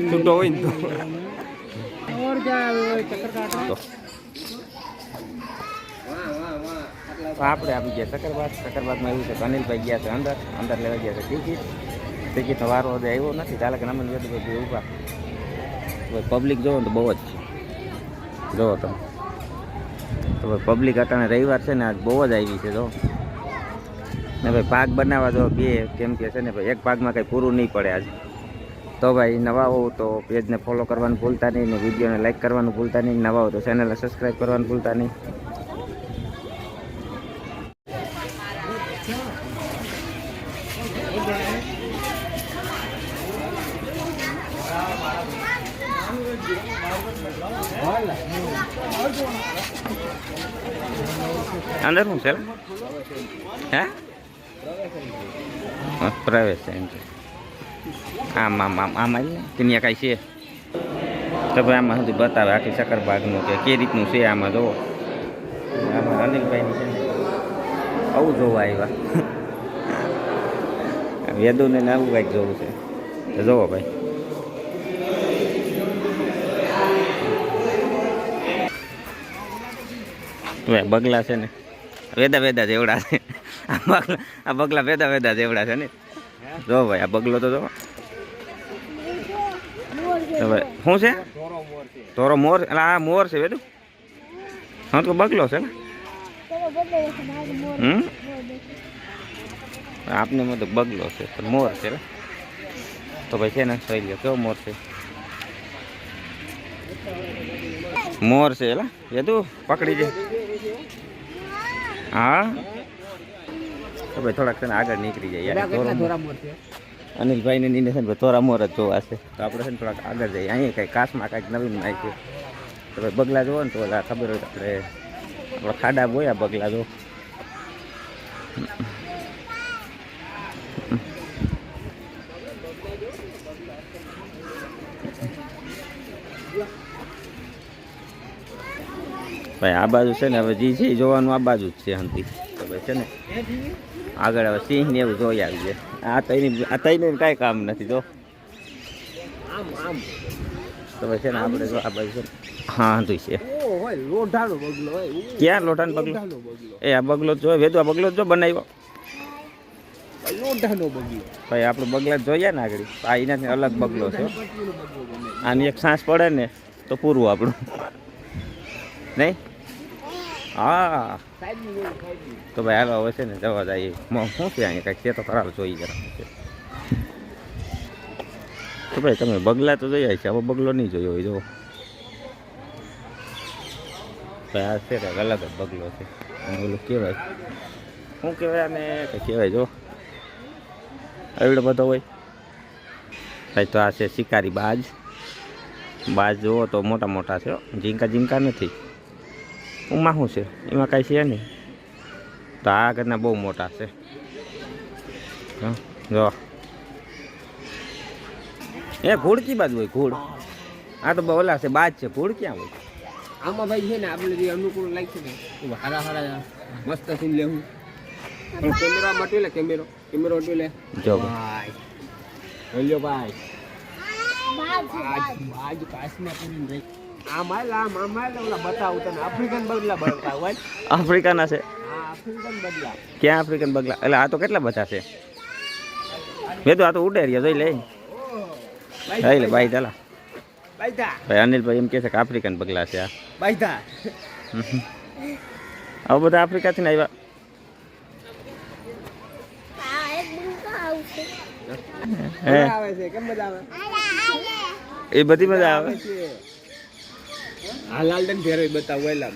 છૂટો હોય ને તો આપણે આવી ગયા સકરબાદમાં એવું છે કે અનિલભાઈ ગયા છે અંદર લેવા ગયા છે ટિકિટનો વારો હજી આવ્યો નથી. ચાલે કે નમન વેતું બધું ઊભા પબ્લિક જોવો ને તો બહુ જ છે. જોવો તમે તો ભાઈ પબ્લિક અટાણે રવિવાર છે ને આજ બહુ જ આવી છે. જો ને ભાઈ પાક બનાવવા દો બે, કેમ કે છે ને ભાઈ એક પાકમાં કંઈ પૂરું નહીં પડે આજે. તો ભાઈ નવા હો તો પેજને ફોલો કરવાનું ભૂલતા નહીં ને વિડીયોને લાઈક કરવાનું ભૂલતા નહીં. નવા હો તો ચેનલને સબસ્ક્રાઈબ કરવાનું ભૂલતા નહીં. અંદર શું છે હે પ્રવેશ સેન્ટર આમ આવી ત્યાં કાંઈ છે તો ભાઈ આમાં સુધી બતાવે આખી સકરબાગનું કે કઈ રીતનું છે. આમાં જોવો આમાં અનિલભાઈની છે ને આવું જોવા આવ્યા વેદોને આવું કાંઈક જોવું છે તો જોવો ભાઈ. બગલા છે ને વેદા જેવડા છે. આ બગલા વેદા જેવડા છે ને. જો ભાઈ આ બગલો તો જો શું છે તોરો મોર. એટલે આ મોર છે વેદું. હા તો બગલો છે ને. આપને તો બગલો છે પણ મોર છે તો ભાઈ છે ને જોઈ લ્યો કેવો મોર છે. મોર છે એલા વેદું પકડી જાય. હા તો ભાઈ થોડાક છે ને આગળ નીકળી જાય યાર. અનિલભાઈ ને નીને છે ને થોરા મોર જ જોવા છે તો આપણે છે ને થોડાક આગળ જઈએ. અહીંયા કંઈ કાચમાં કાંઈક નવીન નાખ્યું તો ભાઈ બગલા જોવો ને તો ઓલા ખબર હોય તો આપણે ખાડા બોયા બગલા જો. ભાઈ આ બાજુ છે ને હવે જે છે જોવાનું આ બાજુ જ છે હંતી. તો ભાઈ છે ને આગળ હવે સિંહ ને એવું જોઈ આવી જાય. આ તઈને કાંઈ કામ નથી જો. તો ભાઈ છે ને આપણે જો આ બાજુ છે હા હંતું છે. ક્યાં લોઢાનો બગલો? એ આ બગલો જ જોયો વેદુ. આ બગલો જ જો બનાવ્યો ભાઈ. આપણે બગલા જોઈએ ને આગળ આ એનાથી અલગ બગલો છે. આની એક સાંસ પડે ને તો પૂરું આપણું નહીં. હા તો ભાઈ હાલો હવે છે ને જવા જાય. શું છે અહીંયા કાંઈક છે તો ખરાબ જોઈ જરા. તો ભાઈ તમે બગલા તો જોયા છે હવે બગલો નહીં જોયો હોય. જો ભાઈ આ છે કાંઈક અલગ જ બગલો છે. અને ઓલું કહેવાય શું કહેવાય આને કંઈ કહેવાય જો એવડો બધો હોય ભાઈ. તો આ છે શિકારી બાજ જુઓ તો મોટા મોટા છે. ઝીંકા નથી. ઉમાં શું છે એમાં કાંઈ છે નહીં. તો આ આગળના બહુ મોટા છે. જો એ ઘોડ કી બાજુ હોય ઘોડ? આ તો ઓલા છે બાજ છે. ઘોડ ક્યાં હોય આમાં ભાઈ? છે ને આપણે જે અનુકૂળ લાગશે ને હારા મસ્ત સીન લેવું. કેમેરા માટે લે કેમેરો લે જો ભાઈ. બોલ્યો ભાઈ બાજ કાશમાં પૂરી રહી. આમ ઓલા બતાવું તને આફ્રિકન બગલા બતાવું. આફ્રિકાના છે આફ્રિકન બગલા. ક્યાં આફ્રિકન બગલા? એટલે આ તો કેટલા બધા છે વેદુ. આ તો ઉડે રહ્યા જોઈ લે ભાઈ. ચાલા ભાઈ અનિલભાઈ એમ કહે છે કે આફ્રિકન બગલા છે આ. આવું બધા આફ્રિકાથી ને આવ્યા. એ બધી મજા આવે. હા લાલડન ફેર બતાવું એલા.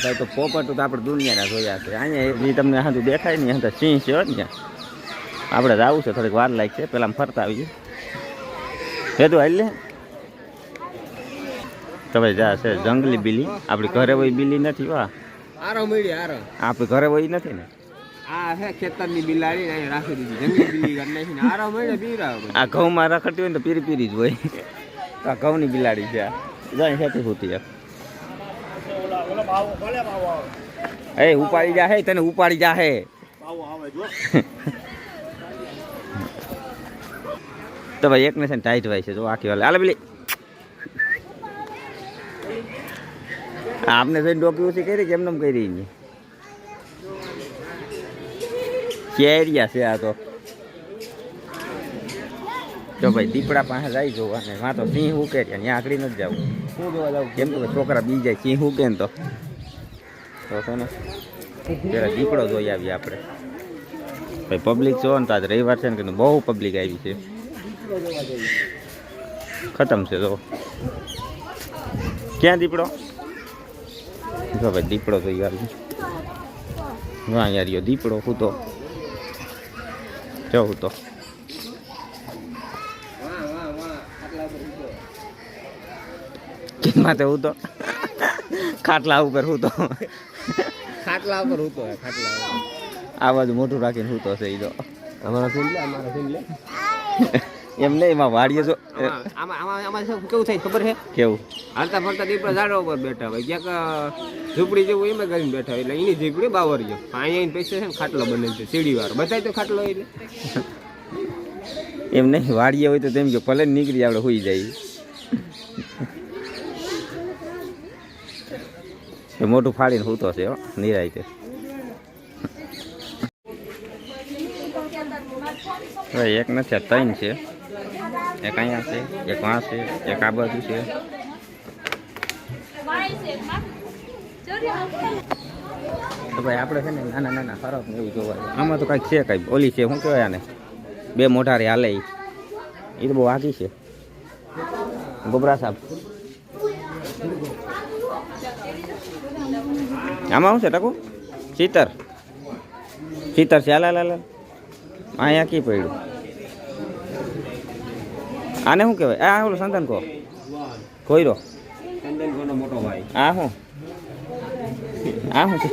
ભાઈ તો પોપટ તો આપણે દુનિયાના જોયા છે. અહીંયા એ તમને હાથું દેખાય ને ત્યાં સિંહ છે ને. આપણે જવું છે થોડીક વાર લાગશે. પેલા ફરતા આવીએ ભેદું હાલ લે. તો ભાઈ જા છે જંગલી બિલ્લી. આપણી ઘરે હોય બિલ્લી નથી. વાહ આપણે ઘરે હોય નથી ને. આ હે ખેતરની બિલાડી ને રાખી દીધી જંગલી બિલ્લી કરી નાખીને આરા મળે પીરા. આ ઘઉંમાં રખડતી હોય ને તો પીરી જ હોય. આ ઘઉંની બિલાડી છે. જાય હેતી હોતી એ ઉપાડી જા હે, તને ઉપાડી જા હે. તો ભાઈ એકને છે ને ટાઈટ હોય છે જો આખી વાલે. હાલે પેલી આપને જોઈને ડોકી ઓછી કરી કે એમને કરી રહી કેરિયા છે આ તો. જો ભાઈ દીપડા પાસે જાય જોવા ને વાં તો સિંહ ઉકે ત્યાં આકડી નથી જવું. શું જોવા જવું? કેમ કે છોકરા બી જાય સિંહ ઉકે ને તો છે ને પેલા દીપડો જોઈ આવીએ આપણે. ભાઈ પબ્લિક જો ને તો આજ રવિવાર છે ને કે બહુ પબ્લિક આવી છે. ખતમ છે જો. ક્યાં દીપડો? જો ભાઈ દીપડો જોઈ આવી. વાહ યાર યો દીપડો હું તો જો હું તો માથે હું તો ખાટલા ઉપર હું તો ખાટલા ઉપર હું તો ખાટલા આ બાજુ મોટું રાખીને હું તો છે એ તો અમારા ફીલ લે એમ નહીં એમાં વાડીએ જો આમાં કેવું થાય ખબર છે? કેવું? હાલતા ફરતા દીપડા ઝાડવા ઉપર બેઠા હોય ક્યાંક ઝૂંપડી જેવું એમાં કરીને બેઠા હોય એટલે એની ઝૂંપડી બાવરીઓ અહીંયા પૈસા છે ને ખાટલો બને છે સીડી વાળો બતાય તો ખાટલો એટલે એમ નહીં વાડીએ હોય તો તેમ કે ભલે નીકળી આપણે હોઈ જાય. મોટું ફાડીને હૂતો છે હો નિરાય છે. એક નથી આ ત્રણ છે. એક અહીંયા છે, એક વાં છે, એક આ બાજુ છે. તો ભાઈ આપણે છે ને નાના નાના ફરક ને એવું જોવા. આમાં તો કાંઈક છે કાંઈ ઓલી છે શું કહેવાય આને બે મોઢારી હાલે એ તો બહુ આગી છે. ગોબરા સાહેબ આમાં શું છે ટકુ? ચિતર ચિતર છે. હાલ અહીંયા કી પડ્યું આને શું કહેવાય? આ ઓલો સંતાન કહો કોઈરો મોટો ભાઈ. આ શું છે?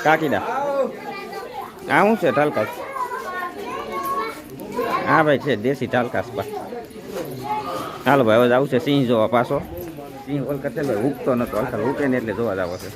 કાકીડા. આ શું છે? ટાલકાસ. હા ભાઈ છે દેશી ટાલકાસ. હાલો ભાઈ હવે આવશે સિંહ જોવા પાછો. સિંહ ઓલ કરશે ભાઈ ઉગતો નતો હાલ ઉકે ને એટલે જોવા જ આવો છે.